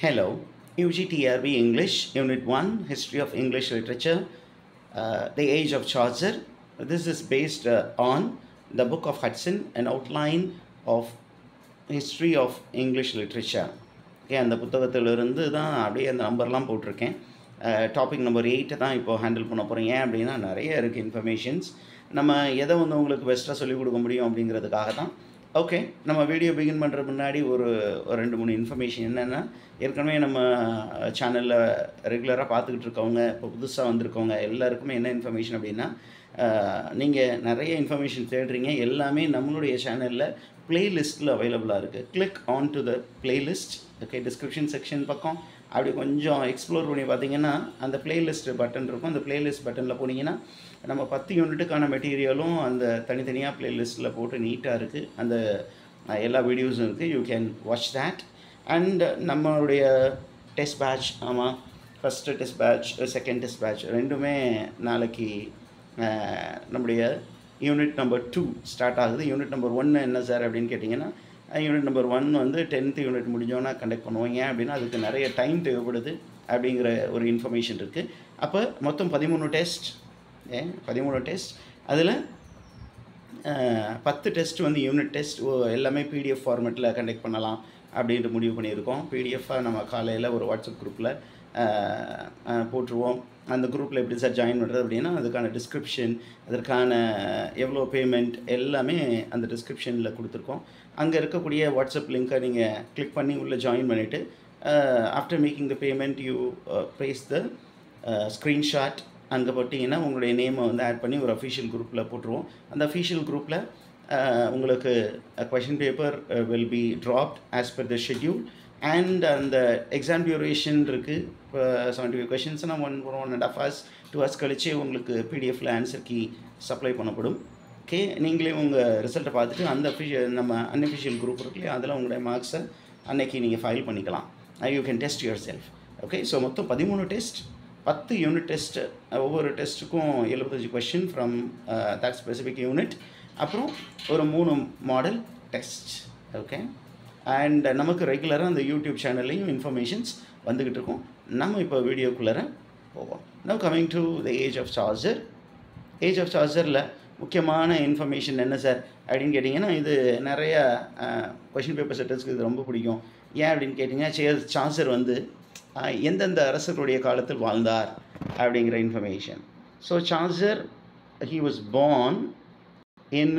Hello, UGTRB English, Unit 1, History of English Literature, The Age of Chaucer. This is based on the Book of Hudson, an outline of History of English Literature. Okay, அந்த புத்தகத்திலிருந்து தான் அப்படியே அந்த நம்பர்லாம் போட்டிருக்கேன். Topic number 8 தான் இப்போ handle பண்ண போகிறேன். ஏன் அப்படின்னா நிறைய இருக்குது இன்ஃபர்மேஷன்ஸ். நம்ம எதை வந்து உங்களுக்கு பெஸ்ட்டாக சொல்லிக் கொடுக்க முடியும் அப்படிங்கிறதுக்காக தான். ஓகே, நம்ம வீடியோ பிகின் பண்ணுற முன்னாடி ஒரு 2-3 இன்ஃபர்மேஷன் என்னென்னா, ஏற்கனவே நம்ம சேனலில் ரெகுலராக பார்த்துக்கிட்டு இருக்கவங்க, இப்போ புதுசாக வந்திருக்கவங்க எல்லாருக்குமே என்ன இன்ஃபர்மேஷன் அப்படின்னா, நீங்கள் நிறைய இன்ஃபர்மேஷன் தேடுறீங்க. எல்லாமே நம்மளுடைய சேனலில் பிளேலிஸ்ட்டில் அவைலபிளாக இருக்குது. Click on to the playlist. Okay, description section பக்கம் அப்படி கொஞ்சம் எக்ஸ்ப்ளோர் பண்ணி பார்த்தீங்கன்னா அந்த பிளேலிஸ்ட் பட்டன் இருக்கும். அந்த பிளேலிஸ்ட் பட்டனில் போனீங்கன்னா நம்ம 10 யூனிட்டுக்கான மெட்டீரியலும் அந்த தனித்தனியாக பிளேலிஸ்ட்டில் போட்டு நீட்டாக இருக்குது. அந்த எல்லா வீடியோஸும் இருக்குது. You can watch that. And நம்மளுடைய டெஸ்ட் பேட்ச், ஆமாம், first test batch, second test batch ரெண்டுமே நாளைக்கு நம்முடைய யூனிட் நம்பர் 2 ஸ்டார்ட் ஆகுது. யூனிட் நம்பர் 1 என்ன சார் அப்படின்னு கேட்டிங்கன்னா, யூனிட் நம்பர் 1 வந்து 10th யூனிட் முடிஞ்சோன்னா கண்டக்ட் பண்ணுவோம். ஏன் அப்படின்னா அதுக்கு நிறைய டைம் தேவைப்படுது அப்படிங்கிற ஒரு இன்ஃபர்மேஷன் இருக்குது. அப்போ மொத்தம் 13 டெஸ்ட், 13 டெஸ்ட். அதில் 10 டெஸ்ட் வந்து யூனிட் டெஸ்ட் எல்லாமே பிடிஎஃப் ஃபார்மேட்டில் கண்டக்ட் பண்ணலாம் அப்படின்ட்டு முடிவு பண்ணியிருக்கோம். பிடிஎஃபாக நம்ம காலையில் ஒரு வாட்ஸ்அப் குரூப்பில் போட்டுருவோம். அந்த குரூப்பில் எப்படி சார் ஜாயின் பண்ணுறது அப்படின்னா, அதுக்கான டிஸ்கிரிப்ஷன், அதற்கான எவ்வளோ பேமெண்ட் எல்லாமே அந்த டிஸ்கிரிப்ஷனில் கொடுத்துருக்கோம். அங்கே இருக்கக்கூடிய வாட்ஸ்அப் லிங்க்கை நீங்கள் கிளிக் பண்ணி உள்ளே ஜாயின் பண்ணிவிட்டு, after making the payment you place the screenshot. அங்கே போட்டிங்கன்னா உங்களுடைய நேமை வந்து ஆட் பண்ணி ஒரு அஃபிஷியல் குரூப்பில் போட்டுருவோம். அந்த அஃபிஷியல் குரூப்பில் உங்களுக்கு question paper will be dropped as per the schedule. And அந்த எக்ஸாம் டியூரேஷன் இருக்குது. இப்போ 75 கொஷின்ஸ்னால் 1.5 hours 2 hours கழிச்சு உங்களுக்கு பிடிஎஃப்பில் ஆன்சர் கீ சப்ளை பண்ணப்படும். ஓகே, நீங்களே உங்கள் ரிசல்ட்டை பார்த்துட்டு அந்த நம்ம அன்அஃபிஷியல் குரூப் இருக்குல்லையே, அதில் உங்களுடைய மார்க்ஸை அன்னைக்கு நீங்கள் ஃபைல் பண்ணிக்கலாம். You can test your self. Okay, so மொத்தம் 13 டெஸ்ட், 10 யூனிட் டெஸ்ட்டு. ஒவ்வொரு டெஸ்ட்டுக்கும் 75 question from that specific unit. அப்புறம் ஒரு 3 மாடல் டெஸ்ட். ஓகே, அண்ட் நமக்கு ரெகுலராக அந்த யூடியூப் சேனல்லையும் இன்ஃபர்மேஷன்ஸ் வந்துக்கிட்டு இருக்கும். நம்ம இப்போ வீடியோக்குள்ளே போவோம். Now coming to the age of Chaucer. Age of சார்ஜரில் முக்கியமான இன்ஃபர்மேஷன் என்ன சார் அப்படின்னு கேட்டிங்கன்னா, இது நிறையா கொஷின் பேப்பர் செட்டர்ஸ்க்கு இது ரொம்ப பிடிக்கும். ஏன் அப்படின்னு கேட்டிங்கன்னா, சார்ஜர் வந்து எந்தெந்த அரசர்களுடைய காலத்தில் வாழ்ந்தார் அப்படிங்கிற information. So charger, he was born in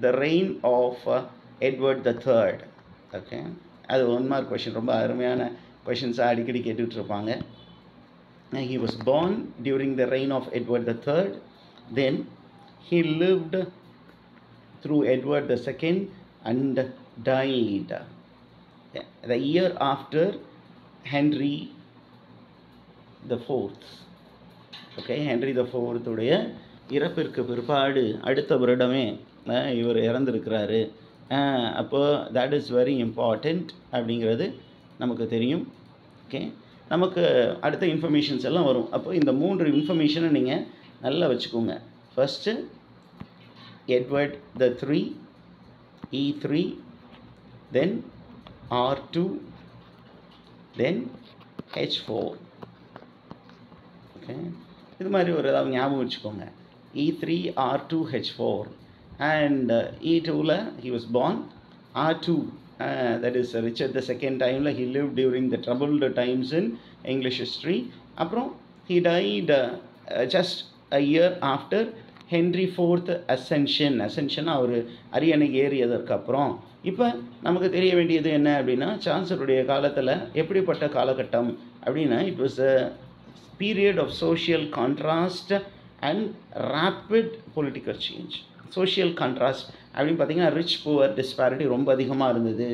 the reign of Edward III. Okay, அது 1 mark கொஷின். ரொம்ப அருமையான கொஷின்ஸாக அடிக்கடி கேட்டுட்ருப்பாங்க. He was born during the reign of Edward III. Then he lived through Edward II and died the year after Henry the Fourth. Okay, Henry the ஃபோர்த்துடைய இறப்பிற்கு பிற்பாடு அடுத்த வருடமே இவர் இறந்துருக்கிறாரு. அப்போது தட் இஸ் வெரி இம்பார்ட்டண்ட் அப்படிங்கிறது நமக்கு தெரியும். ஓகே, நமக்கு அடுத்த இன்ஃபர்மேஷன்ஸ் எல்லாம் வரும். அப்போ இந்த 3 இன்ஃபர்மேஷனை நீங்கள் நல்லா வச்சுக்கோங்க. ஃபஸ்ட்டு எட்வர்ட் த 3, E3, தென் R2, தென் H4. ஓகே, இது மாதிரி ஒரு ஏதாவது ஞாபகம் வச்சுக்கோங்க. E3, R2, H4. And E2ல he was born. R2 that is Richard the second timeல he lived during the troubled times in English history. அப்புறம் he died just a year after Henry IV ascension. அவர் அரியணை ஏறியதற்கு அப்புறம். இப்போ நமக்கு தெரிய வேண்டியது என்ன அப்படின்னா, சார்ஜருடைய காலத்தில் எப்படிப்பட்ட காலகட்டம் அப்படின்னா, it was a period of social contrast and rapid political change. Social contrast அப்படின்னு பார்த்தீங்கன்னா, ரிச் புவர் டிஸ்பாரிட்டி ரொம்ப அதிகமாக இருந்தது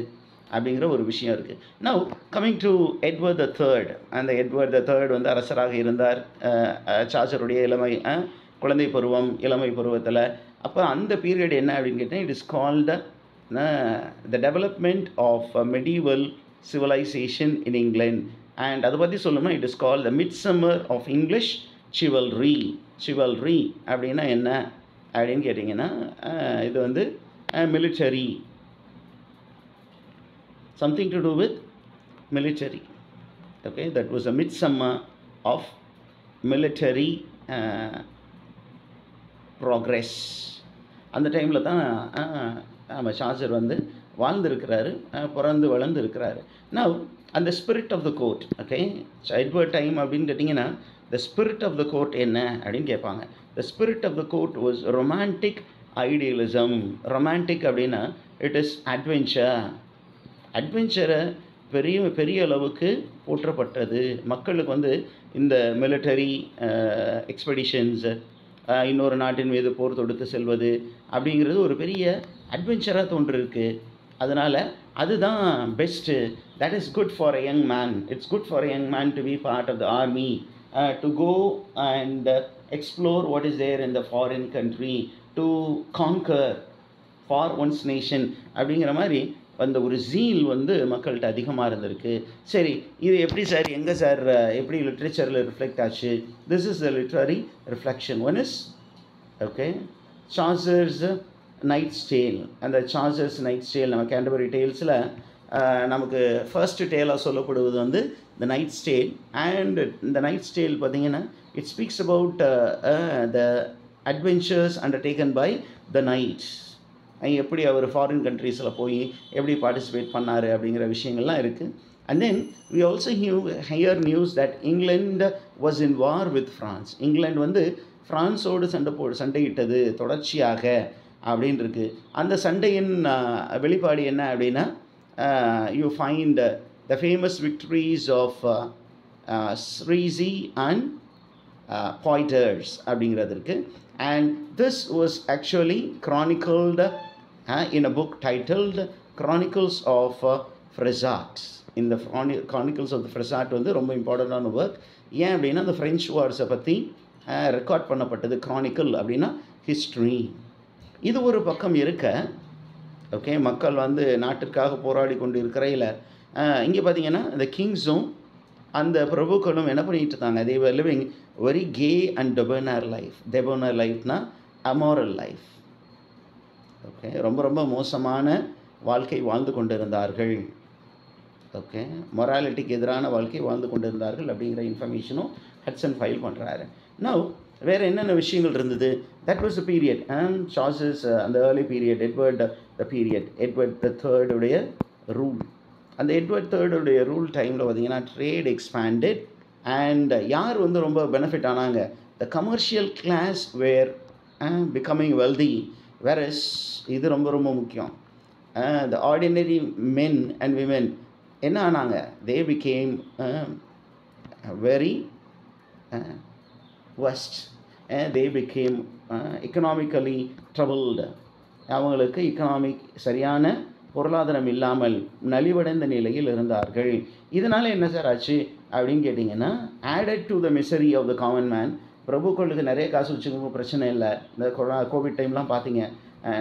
அப்படிங்கிற ஒரு விஷயம் இருக்குது. Now coming to Edward the third. அந்த எட்வர்ட் த தேர்ட் வந்து அரசராக இருந்தார் சார்ஜருடைய குழந்தை பருவம், இளமை பருவத்தில். அப்போ அந்த பீரியட் என்ன அப்படின்னு கேட்டால், it is called the development of medieval civilisation in England. And அதை பற்றி சொல்லணும்னா, it is called the mid summer of English chivalry. Chivalry அப்படின்னா என்ன அப்படின்னு கேட்டிங்கன்னா, இது வந்து military, something to do with military. Okay, that was a midsummer of military progress. அந்த டைமில் தான் நம்ம ஷாஜர் வந்து வாழ்ந்துருக்கிறாரு, பிறந்து வளர்ந்துருக்கிறாரு. நவ் அந்த spirit of the court, okay, Edward time அப்படின்னு கேட்டிங்கன்னா the spirit of the court என்ன அப்படின்னு கேட்பாங்க. The spirit of the court was romantic idealism. Romantic அப்படின்னா இட் இஸ் அட்வென்ச்சரை பெரிய பெரிய அளவுக்கு போற்றப்பட்டது. மக்களுக்கு வந்து இந்த மிலிட்டரி எக்ஸ்பெடிஷன்ஸ், இன்னொரு நாட்டின் மீது போர் தொடுத்து செல்வது அப்படிங்கிறது ஒரு பெரிய அட்வென்ச்சராக தோன்றிருக்கு. அதனால் அதுதான் best. That is good for a young man. It's good for a young man to be part of the army, to go and explore what is there in the foreign country, to conquer for one's nation அப்படிங்கிற மாதிரி அந்த ஒரு zeal வந்து மக்கள்கிட்ட அதிகமாக இருந்திருக்கு. சரி, இது எப்படி சார், எங்கே சார், எப்படி லிட்ரேச்சரில் ரிஃப்ளெக்ட் ஆச்சு? This is the literary reflection. One is okay Chaucer's knight's tale. அந்த சார்ஜர்ஸ் நைட்ஸ் டேல் நம்ம கேண்டபரி டேல்ஸில் நமக்கு ஃபர்ஸ்ட் டேலாக சொல்லப்படுவது வந்து த நைட்ஸ் டேல். அண்ட் இந்த நைட்ஸ் டேல் பார்த்திங்கன்னா it speaks about the adventures undertaken by the knights. எப்படி அவர் ஃபாரின் கண்ட்ரீஸில் போய் எப்படி பார்ட்டிசிபேட் பண்ணார் அப்படிங்கிற விஷயங்கள்லாம் இருக்குது. And then we also hear news that England was in war with France. England வந்து ஃப்ரான்ஸோடு சண்டையிட்டது தொடர்ச்சியாக அப்படின்னு இருக்குது. அந்த சண்டையின் வெளிப்பாடு என்ன அப்படின்னா you find the famous victories of Crecy and Poitiers அப்படிங்கிறது இருக்குது. And this was actually chronicled in a book titled Chronicles of Fresat. In the Chronicles of the Fresat வந்து ரொம்ப இம்பார்ட்டண்டான ஒர்க். ஏன் அப்படின்னா அந்த ஃப்ரெஞ்ச் வார்ஸை பற்றி ரெக்கார்ட் பண்ணப்பட்டது. க்ரானிக்கல் அப்படின்னா ஹிஸ்ட்ரி. இது ஒரு பக்கம் இருக்க, ஓகே, மக்கள் வந்து நாட்டிற்காக போராடி கொண்டு இருக்கிறையில் இங்கே பார்த்தீங்கன்னா இந்த கிங்ஸும் அந்த பிரபுக்களும் என்ன பண்ணிகிட்டு இருந்தாங்க? they were living very gay and debonair life. debonair lifeனா amoral life. Okay, ரொம்ப ரொம்ப மோசமான வாழ்க்கை வாழ்ந்து கொண்டிருந்தார்கள். ஓகே, மொராலிட்டிக்கு எதிரான வாழ்க்கை வாழ்ந்து கொண்டிருந்தார்கள் அப்படிங்கிற இன்ஃபர்மேஷனும் ஹட்சன் ஃபைல் பண்ணுறாரு. நவ் வேறு என்னென்ன விஷயங்கள் இருந்தது? That was a period. Chaucer's அந்த early period, Edward the period, Edward the தேர்டுடைய ரூல். அந்த எட்வர்ட் தேர்டுடைய ரூல் டைமில் பார்த்திங்கன்னா ட்ரேட் எக்ஸ்பேண்டட். அண்ட் யார் வந்து ரொம்ப பெனிஃபிட் ஆனாங்க? The commercial class were becoming wealthy. Whereas இது ரொம்ப ரொம்ப முக்கியம். The ordinary men and women என்ன ஆனாங்க? They became very worst. They became economically troubled. அவங்களுக்கு எக்கனாமிக் சரியான பொருளாதாரம் இல்லாமல் நலிவடைந்த நிலையில் இருந்தார்கள். இதனால் என்ன சார் ஆச்சு அப்படின்னு கேட்டிங்கன்னா added to the misery of the common man. பிரபுக்களுக்கு நிறைய காசு வச்சுக்கோங்க பிரச்சனை இல்லை. இந்த கோவிட் டைம்லாம் பார்த்தீங்க,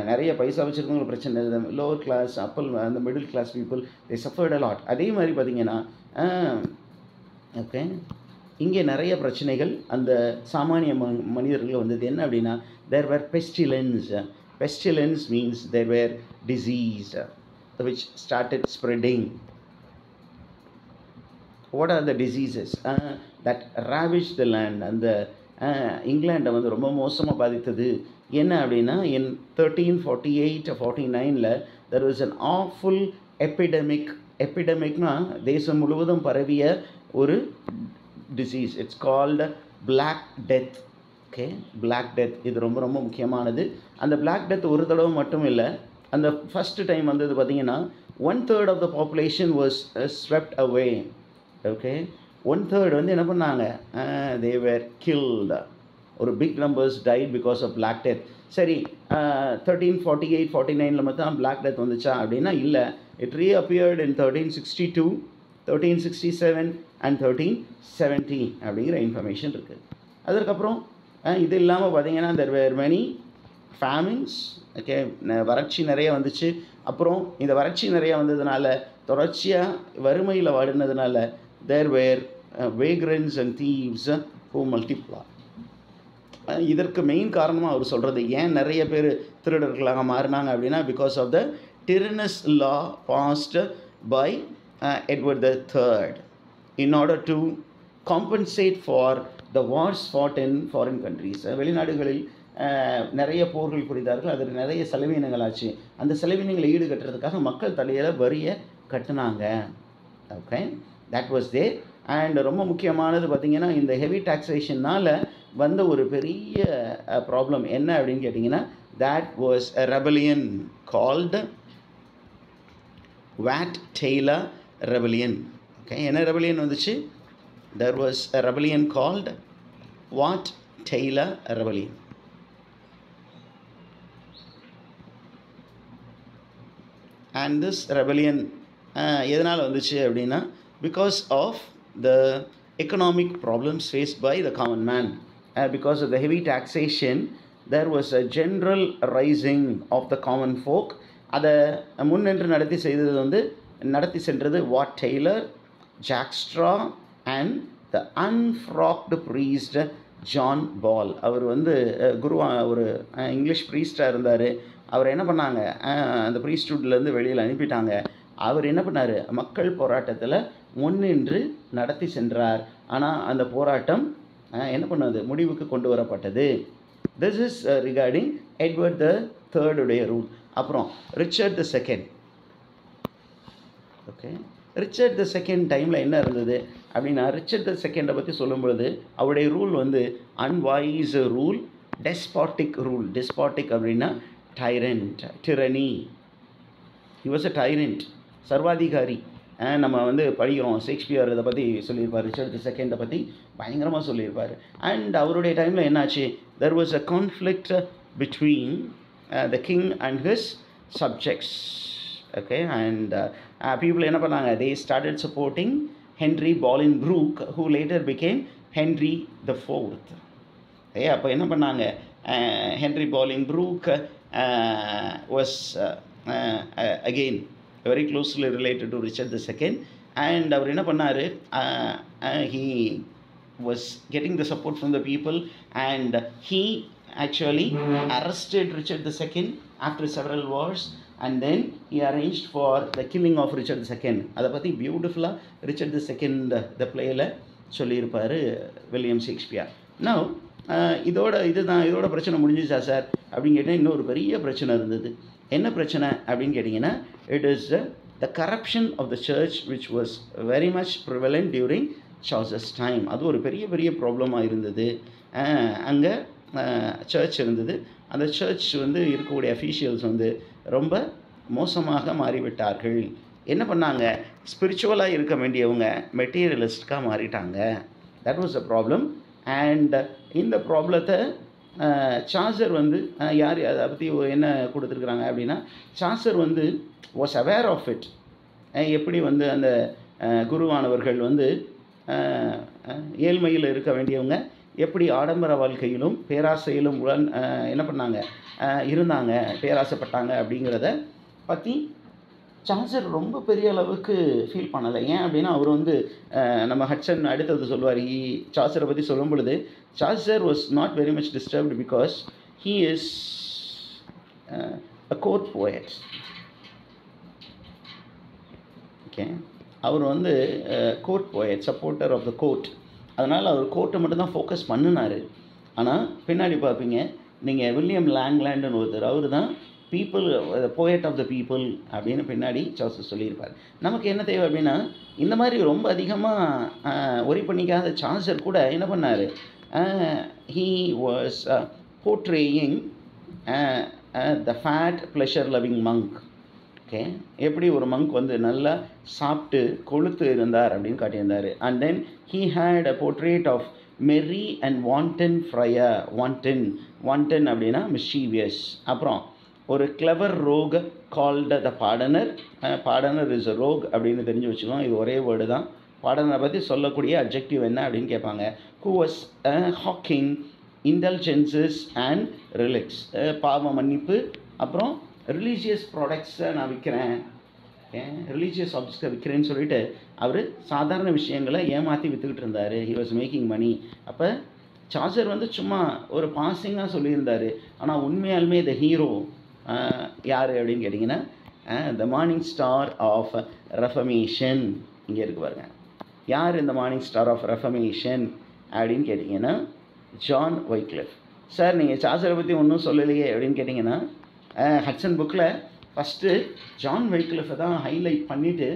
நிறைய பைசா வச்சுருக்கவங்களுக்கு பிரச்சனை இல்லை. லோவர் கிளாஸ் அந்த middle class people they suffered a lot. அதே மாதிரி பார்த்தீங்கன்னா ஓகே இங்கே நிறைய பிரச்சனைகள் அந்த சாமானிய மனிதர்கள் வந்தது. என்ன அப்படின்னா தேர் வேர் pestilence. Pestilence means there were disease which started spreading. What are the diseases that ravaged the land? அந்த இங்கிலாண்டை வந்து ரொம்ப மோசமாக பாதித்தது என்ன அப்படின்னா in 1348-49 there was an awful epidemic. epidemicனா தேசம் முழுவதும் பரவிய ஒரு disease. It's called Black Death. Okay, black death இது ரொம்ப ரொம்ப முக்கியமானது. அந்த பிளாக் டெத் ஒரு தடவை மட்டும் இல்லை. அந்த ஃபஸ்ட்டு டைம் வந்தது பார்த்திங்கன்னா 1/3 of the population was swept away. Okay, 1/3 வந்து என்ன பண்ணாங்க? They were killed. ஒரு big numbers died because of black death. சரி, 1348-49 மட்டும் பிளாக் டெத் வந்துச்சா அப்படின்னா இல்லை. இட் ரீஅப்பியர்ட் இன் 1362, 1367 and 1370 அப்படிங்கிற இன்ஃபர்மேஷன் இருக்குது. அதற்கப்புறம் இது இல்லாமல் பார்த்தீங்கன்னா there were many famines. Okay, வறட்சி நிறைய வந்துச்சு. அப்புறம் இந்த வறட்சி நிறைய வந்ததுனால தொடர்ச்சியாக வறுமையில் வாடினதுனால there were vagrants and thieves who multiply. இதற்கு மெயின் காரணமாக அவர் சொல்கிறது ஏன் நிறைய பேர் திருடர்களாக மாறினாங்க அப்படின்னா because of the tyrannous law passed by Edward the Third. in order to compensate for the wars fought in foreign countries. வெளிநாடுகளில் நிறைய போர்கள் புரிந்தார்கள், அதில் நிறைய செலவினங்கள் ஆச்சு. அந்த செலவினங்களை ஈடுகட்டுறதுக்காக மக்கள் தலையில் வரியை கட்டினாங்க. Okay, that was they. And ரொம்ப முக்கியமானது பார்த்திங்கன்னா, இந்த ஹெவி டாக்ஸேஷனால் வந்த ஒரு பெரிய ப்ராப்ளம் என்ன அப்படின்னு கேட்டிங்கன்னா, that was a rebellion called Wat Taylor rebellion. Okay, என்ன rebellion வந்துச்சு? There was a rebellion called Wat Taylor rebellion. And this rebellion எதனால் வந்துச்சு அப்படின்னா, because of the economic problems faced by the common man. Because of the heavy taxation, there was a general rising of the common folk. அதை முன்னின்று நடத்தி சென்றது Wat Tyler, Jack Straw and the unfrocked priest John Ball. அவர் ஒரு English ப்ரீஸ்டாக இருந்தார். அவர் என்ன பண்ணாங்க, அந்த ப்ரீஸ்ட்ஹுட்லேருந்து வெளியில் அனுப்பிட்டாங்க. அவர் என்ன பண்ணார், மக்கள் போராட்டத்தில் முன்னின்று நடத்தி சென்றார். ஆனால் அந்த போராட்டம் என்ன பண்ணது, முடிவுக்கு கொண்டு வரப்பட்டது. This is regarding Edward the தேர்டுடைய ரூல். அப்புறம் Richard the second. Okay, Richard the second டைமில் என்ன இருந்தது அப்படின்னா, ரிச்சர்ட் த செகண்டை பற்றி சொல்லும் பொழுது அவருடைய rule unwise rule, despotic rule. Despotic அப்படின்னா tyrant, tyranny. He was a tyrant, சர்வாதிகாரி. நம்ம படிக்கிறோம், ஷேக்ஸ்பியர் இதை பற்றி சொல்லியிருப்பார், ரிச்சர்ட் த செகண்டை பற்றி பயங்கரமாக சொல்லியிருப்பார். அண்ட் அவருடைய டைமில் என்னாச்சு, there was a conflict between the king and his subjects. Okay, and people என்ன பண்ணாங்க, they started supporting Henry Bolingbroke, who later became Henry the fourth. அப்போ என்ன பண்ணாங்க, Henry Bolingbroke was again very closely related to Richard II. And அவர் என்ன பண்ணார், he was getting the support from the people, and he actually arrested Richard II after several wars, and then he arranged for the killing of Richard II. அதை பற்றி பியூட்டிஃபுல்லாக Richard II த பிளேயில் சொல்லியிருப்பார் William Shakespeare. Now இதோட பிரச்சனை முடிஞ்சிச்சா sir அப்படின்னு கேட்டால், இன்னொரு பெரிய பிரச்சனை இருந்தது. என்ன பிரச்சனை அப்படின்னு கேட்டிங்கன்னா, it is the corruption of the church which was very much prevalent during Chaucer's time. அது ஒரு பெரிய ப்ராப்ளமாக இருந்தது. அங்கே சர்ச் இருந்தது. அந்த சர்ச் இருக்கக்கூடிய அஃபீஷியல்ஸ் ரொம்ப மோசமாக மாறிவிட்டார்கள். என்ன பண்ணாங்க, ஸ்பிரிச்சுவலாக இருக்க வேண்டியவங்க மெட்டீரியலிஸ்டாக மாறிட்டாங்க. That was a problem. And இந்த ப்ராப்ளத்தை சார்ஜர் யார் அதை பற்றி என்ன கொடுத்துருக்குறாங்க அப்படின்னா, Chaucer was aware of it. எப்படி அந்த குருவானவர்கள் ஏழ்மையில் இருக்க வேண்டியவங்க எப்படி ஆடம்பர வாழ்க்கையிலும் பேராசையிலும் என்ன பண்ணாங்க, இருந்தாங்க, பேராசைப்பட்டாங்க அப்படிங்கிறத பற்றி சார்ஜர் ரொம்ப பெரிய அளவுக்கு ஃபீல் பண்ணலை. ஏன் அப்படின்னா, அவர் நம்ம ஹட்சன் அடுத்தது சொல்லுவார், சார்ஜரை பற்றி சொல்லும் பொழுது, Chaucer was not very much disturbed because he is a court poet. Okay, அவர் court poet, supporter of the court. அதனால் அவர் கோர்ட்டை மட்டும்தான் ஃபோக்கஸ் பண்ணினார். ஆனால் பின்னாடி பார்ப்பீங்க நீங்கள், வில்லியம் லாங்லேண்டுன்னு ஒருத்தர், அவர் தான் people poet of the people அப்படின்னு பின்னாடி சார்ல்ஸ் சொல்லியிருப்பார். நமக்கு என்ன தேவை அப்படின்னா, இந்த மாதிரி ரொம்ப அதிகமாக ஒரி பண்ணிக்காத சார்ல்ஸ் கூட என்ன பண்ணார், he was portraying the fat pleasure loving monk. Okay, எப்படி ஒரு மங்க் நல்லா சாப்பிட்டு கொழுத்து இருந்தார் அப்படின்னு காட்டியிருந்தார். And then he had a portrait of merry and wanton friar. Wanton அப்படின்னா மிஸ்சீவியஸ். அப்புறம் ஒரு clever rogue called the pardoner. Pardoner is a rogue அப்படின்னு தெரிஞ்சு வச்சுக்கோங்க. இது ஒரே வேர்டு தான். பாடனரை பற்றி சொல்லக்கூடிய அப்ஜெக்டிவ் என்ன அப்படின்னு கேட்பாங்க. Who was hawking indulgences and relics. பாவ மன்னிப்பு, அப்புறம் ரிலீஜியஸ் ப்ராடக்ட்ஸை நான் விற்கிறேன், ரிலீஜியஸ் ஆப்ஜெக்ட்ஸை விற்கிறேன்னு சொல்லிட்டு அவர் சாதாரண விஷயங்களை ஏமாற்றி விற்றுக்கிட்டு இருந்தார். He was making money. அப்போ சார்ஜர் சும்மா ஒரு பாசிங்காக சொல்லியிருந்தார். ஆனால் உண்மையாலுமே த ஹீரோ யார் அப்படின்னு கேட்டிங்கன்னா, the morning star of reformation. இங்கே இருக்கு பாருங்க, யார் இந்த மார்னிங் ஸ்டார் ஆஃப் ரெஃபர்மேஷன் அப்படின்னு கேட்டிங்கன்னா ஜான் வைக்லிஃப். சார் நீங்கள் சார்ஜரை பற்றி ஒன்றும் சொல்லலையே அப்படின்னு கேட்டிங்கன்னா, ஹட்சன் புக்கில் ஃபஸ்ட்டு ஜான் வைக்லிஃபை தான் ஹைலைட் பண்ணிவிட்டு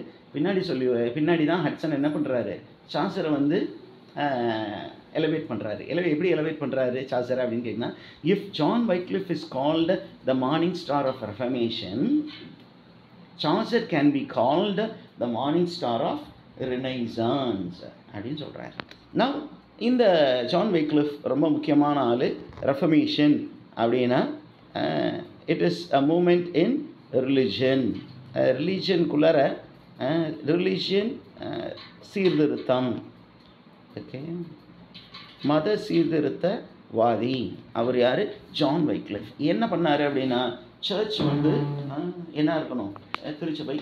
பின்னாடி தான் ஹட்சன் என்ன பண்ணுறாரு, சார்ஜரை வந்து எலவேட் பண்ணுறாரு. எப்படி எலவேட் பண்ணுறாரு சார்ஜரை அப்படின்னு கேட்டிங்கன்னா, if John Wycliffe is called the morning star of reformation, Chaucer can be called the morning star of renaissance அப்படின்னு சொல்கிறாரு. நான் இந்த ஜான் வைக்லிஃப் ரொம்ப முக்கியமான ஆள். ரெஃபர்மேஷன் அப்படின்னா it is a movement in religion. ரிலீஜனுக்குள்ளார ரிலீஜியன் சீர்திருத்தம், ஓகே, மத சீர்திருத்தவாதி. அவர் யார்? John Wycliffe. என்ன பண்ணார் அப்படின்னா, சர்ச் வந்து என்ன இருக்கணும், திருச்சபை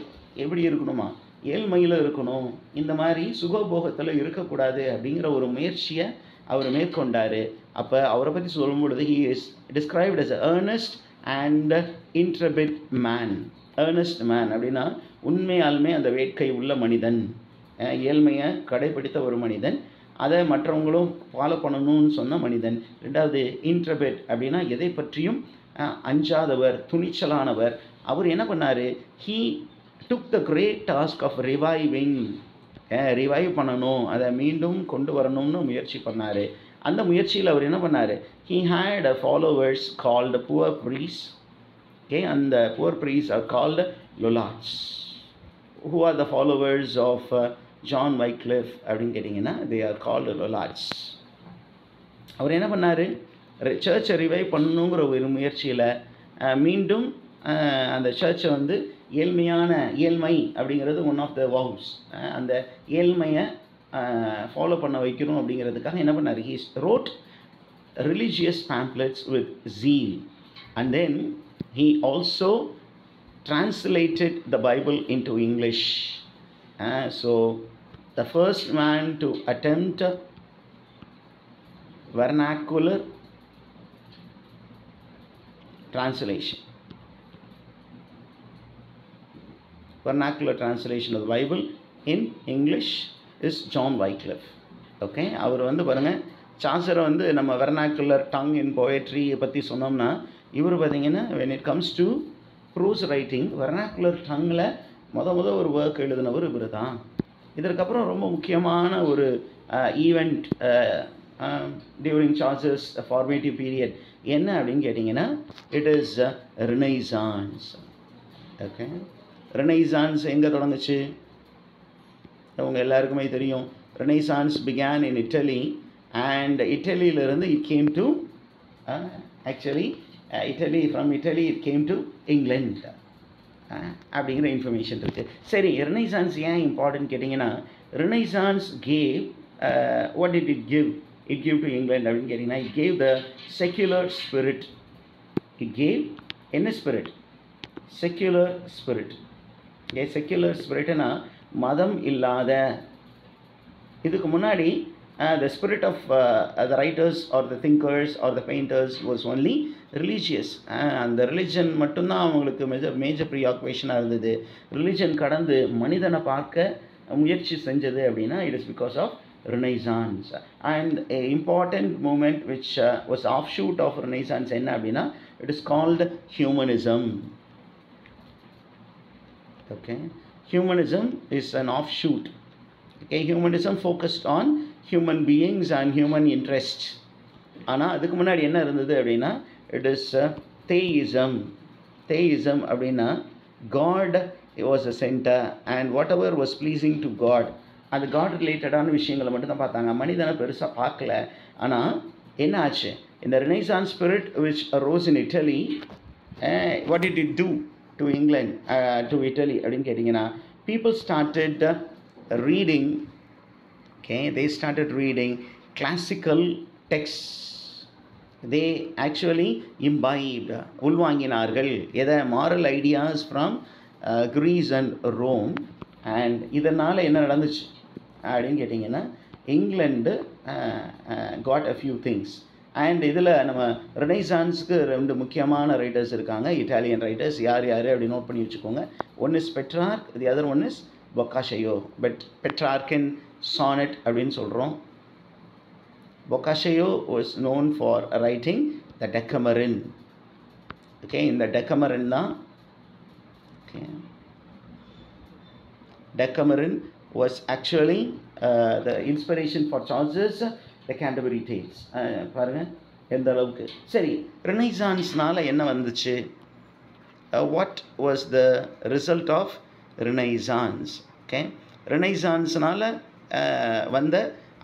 எப்படி இருக்கணுமா, ஏழ்மையில் இருக்கணும், இந்த மாதிரி சுகபோகத்தில் இருக்கக்கூடாது அப்படிங்கிற ஒரு முயற்சியை அவர் மேற்கொண்டார். அப்போ அவரை பற்றி சொல்லும் பொழுது he is described as a earnest and intrepid man. earnest man அப்படின்னா உண்மையாலுமே அந்த வேட்கை உள்ள மனிதன், ஏழ்மையை கடைப்பிடித்த ஒரு மனிதன், அதை மற்றவங்களும் ஃபாலோ பண்ணணும்னு சொன்ன மனிதன். ரெண்டாவது இன்ட்ரபெட் அப்படின்னா எதை பற்றியும் அஞ்சாதவர், துணிச்சலானவர். அவர் என்ன பண்ணார், he took the great task of reviving, revive பண்ணணும், அதை மீண்டும் கொண்டு வரணும்னு முயற்சி பண்ணார். அந்த முயற்சியில் அவர் என்ன பண்ணார், he had a followers called poor priests. Okay, and the poor priests are called Lollards. Who are the followers of John Wycliffe அப்படின்னு கேட்டிங்கன்னா, they are called Lollards. அவர் என்ன பண்ணார், சர்ச்சை ரிவைவ் பண்ணணுங்கிற ஒரு முயற்சியில் மீண்டும் அந்த சர்ச்சை வந்து ஏழ்மை அப்படிங்கிறது ஒன் ஆஃப் த வவுஸ், அந்த ஏழ்மையை ஃபாலோ பண்ண வைக்கணும் அப்படிங்கிறதுக்காக என்ன பண்ணார், he wrote religious pamphlets with zeal, and then he also translated the Bible into English. So the first man to attempt vernacular translation of the Bible in English is John Wycliffe. Okay, அவர் வந்து பாருங்கள், சார்ஜரை வந்து நம்ம vernacular tongue இன் poetry பற்றி சொன்னோம்னா, இவர் பார்த்திங்கன்னா when it comes to prose writing vernacular டங்கில் முத ஒரு ஒர்க் எழுதினவர் இவர் தான். இதற்கப்புறம் ரொம்ப முக்கியமான ஒரு event during charges formative period என்ன அப்படின்னு கேட்டிங்கன்னா, it is Renaissance. Okay, Renaissance எங்கே தொடங்குச்சு, அவங்க எல்லாருக்குமே தெரியும். Renaissance began in Italy, and இட்டலியிலிருந்து it came to actually from Italy it came to England அப்படிங்கிற இன்ஃபர்மேஷன் இருக்குது. சரி, ரெனைசான்ஸ் ஏன் இம்பார்ட்டன்ட் கேட்டிங்கன்னா, renaissance gave what did it give to England அப்படின்னு கேட்டிங்கன்னா, it gave the secular spirit. It gave என்ன spirit, secular spirit. Secular ஸ்பிரிட்னா மதம் இல்லாத. இதுக்கு முன்னாடி the spirit of the writers or the thinkers or the painters was only religious. அந்த religion மட்டும்தான் அவங்களுக்கு மேஜர் ப்ரீஆக்குபேஷனாக இருந்தது. ரிலிஜன் கடந்து மனிதனை பார்க்க முயற்சி செஞ்சது அப்படின்னா it is because of Renaissance. And a important movement which was offshoot of Renaissance என்ன அப்படின்னா, it is called humanism. Okay, humanism is an offshoot. Okay, humanism focused on human beings and human interests. ஆனால் அதுக்கு முன்னாடி என்ன இருந்தது அப்படின்னா, it is theism. Theism அப்படின்னா God was a center and whatever was pleasing to God, அது God ரிலேட்டடான விஷயங்களை மட்டும்தான் பார்த்தாங்க, மனிதனை பெருசாக பார்க்கல. ஆனால் என்ன ஆச்சு, இந்த Renaissance spirit which arose in Italy, what did it do to England, to Italy அப்படின்னு கேட்டிங்கன்னா, people started reading, okay, they started reading classical texts. They actually imbibed, உள்வாங்கினார்கள் எதை, moral ideas from Greece and Rome. and இதனால் என்ன நடந்துச்சு அப்படின்னு கேட்டிங்கன்னா, England got a few things. And இதில் நம்ம ரெனைசான்ஸுக்கு 2 முக்கியமான ரைட்டர்ஸ் இருக்காங்க, இட்டாலியன் ரைட்டர்ஸ். யார் அப்படி நோட் பண்ணி வச்சுக்கோங்க. One is Petrarch, the other one is Boccaccio. But Petrarch in sonnet அப்படின்னு சொல்கிறோம். Boccaccio was known for writing the Decameron. Okay, இந்த Decameron தான். Okay, Decameron was actually the inspiration for Chaucer's The Canterbury Tales. பாருங்க எந்த அளவுக்கு. சரி, ரெனைசான்ஸ்னால என்ன வந்துச்சு? What was the result of Renaissance? Okay, ரெனைசான்ஸ்னால வந்த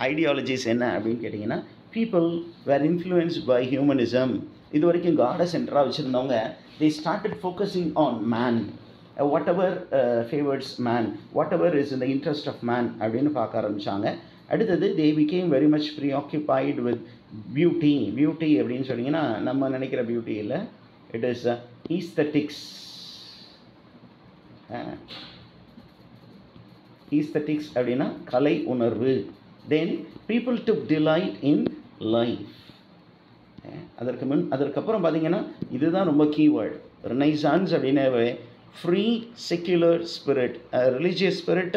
ஐடியாலஜிஸ் என்ன அப்படின்னு கேட்டிங்கன்னா, people were influenced by humanism. இது வரைக்கும் காடை சென்டராக வச்சுருந்தவங்க, they started focusing on man, whatever favors man, whatever is in the interest of man அப்படின்னு பார்க்க ஆரம்பித்தாங்க. அடுத்தது they became very much preoccupied with beauty. Beauty அப்படின்னு சொன்னீங்கன்னா நம்ம நினைக்கிற பியூட்டி இல்லை, it is aesthetics. Aesthetics அப்படின்னா கலை உணர்வு. Then people took delight in life. அதற்கப்புறம் பார்த்தீங்கன்னா இதுதான் ரொம்ப கீவேர்டு. ரெனைசான்ஸ் அப்படின்னாவே free secular spirit, religious spirit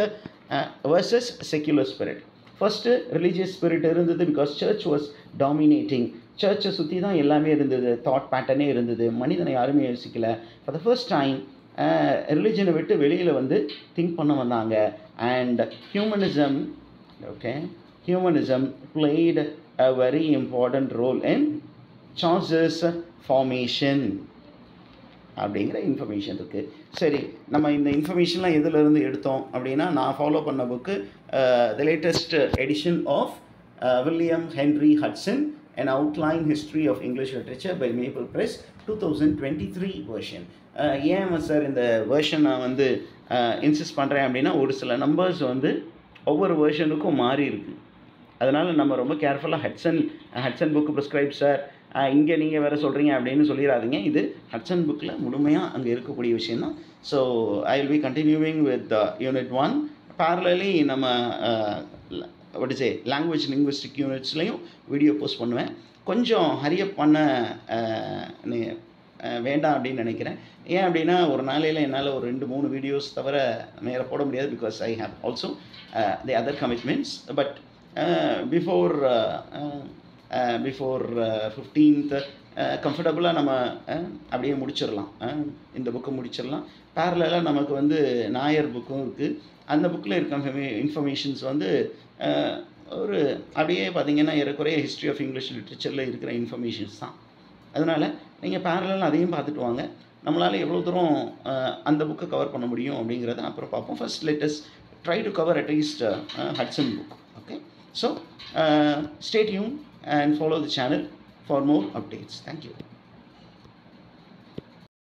versus secular spirit. First religious spirit இருந்தது பிகாஸ் சர்ச் வாஸ் டாமினேட்டிங். சர்ச்சை சுற்றி தான் எல்லாமே இருந்தது, தாட் பேட்டர்னே இருந்தது, மனிதனை யாருமே யோசிக்கலை. ஃபார் த ஃபர்ஸ்ட் டைம் ரிலிஜனை விட்டு வெளியில் வந்து திங்க் பண்ண வந்தாங்க. And humanism, okay, humanism played a very important role in Chaucer's formation அப்படிங்கிற இன்ஃபர்மேஷன் இருக்குது. சரி, நம்ம இந்த இன்ஃபர்மேஷன்லாம் எதுலேருந்து எடுத்தோம் அப்படின்னா, நான் ஃபாலோ பண்ண book the latest edition of William Henry Hudson an outline history of English literature by Maple Press 2023 version. ஏன் சார் இந்த வெர்ஷன் நான் வந்து இன்சிஸ்ட் பண்ணுறேன் அப்படின்னா, ஒரு சில நம்பர்ஸ் வந்து ஒவ்வொரு வேர்ஷனுக்கும் மாறி இருக்குது. அதனால் நம்ம ரொம்ப கேர்ஃபுல்லாக ஹட்சன் புக்கு ப்ரிஸ்கிரைப் சார், இங்கே நீங்கள் வேறு சொல்கிறீங்க அப்படின்னு சொல்லிடாதீங்க. இது ஹட்சன் புக்கில் முழுமையாக அங்கே இருக்கக்கூடிய விஷயந்தான். So I will be continuing with unit 1. Parallelly நம்ம what to say language linguistic யூனிட்ஸ்லையும் வீடியோ போஸ்ட் பண்ணுவேன். கொஞ்சம் ஹரியப் பண்ண வேண்டாம் அப்படின்னு நினைக்கிறேன். ஏன் அப்படின்னா, ஒரு நாளையில் என்னால் ஒரு 2-3 வீடியோஸ் தவிர நேராக போட முடியாது, because I have also the other commitments. But before 15th கம்ஃபர்டபுளாக நம்ம அப்படியே முடிச்சிடலாம், இந்த புக்கை முடிச்சிடலாம். பேரலாக நமக்கு வந்து நாயர் புக்கும் இருக்குது. அந்த புக்கில் இருக்க இன்ஃபர்மேஷன்ஸ் வந்து ஒரு அப்படியே பார்த்திங்கன்னா ஏறக்குறைய ஹிஸ்ட்ரி ஆஃப் இங்கிலீஷ் லிட்ரேச்சரில் இருக்கிற இன்ஃபர்மேஷன்ஸ் தான். அதனால் நீங்கள் பேரலாக அதையும் பார்த்துட்டு வாங்க. நம்மளால் எவ்வளோ தூரம் அந்த புக்கை கவர் பண்ண முடியும் அப்படிங்கிறத அப்புறம் பார்ப்போம். First let us try to cover at least Hudson book. Okay, so stay tuned and follow the channel for more updates. Thank you.